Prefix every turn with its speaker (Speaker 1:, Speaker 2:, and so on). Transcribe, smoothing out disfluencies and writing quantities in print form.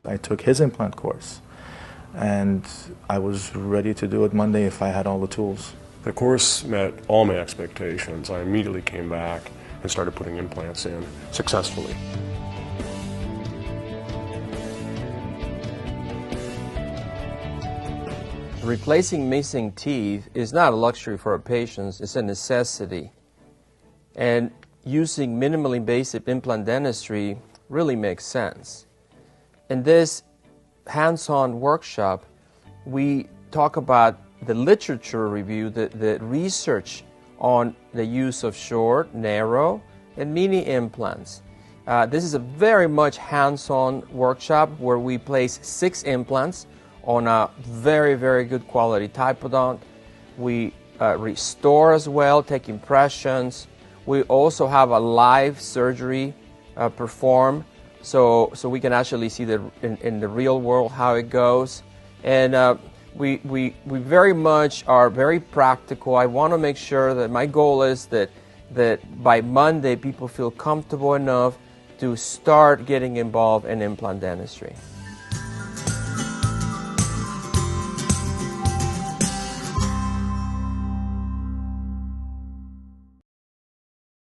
Speaker 1: I took his implant course, and I was ready to do it Monday if I had all the tools.
Speaker 2: The course met all my expectations. I immediately came back and started putting implants in successfully.
Speaker 3: Replacing missing teeth is not a luxury for our patients, it's a necessity. And using minimally invasive implant dentistry really makes sense. In this hands-on workshop, we talk about the literature review, the research on the use of short, narrow, and mini implants. This is a very much hands-on workshop where we place 6 implants on a very, very good quality typodont. We restore as well, take impressions. We also have a live surgery performed, so we can actually see in the real world how it goes. And we very much are very practical. I want to make sure that my goal is that by Monday people feel comfortable enough to start getting involved in implant dentistry.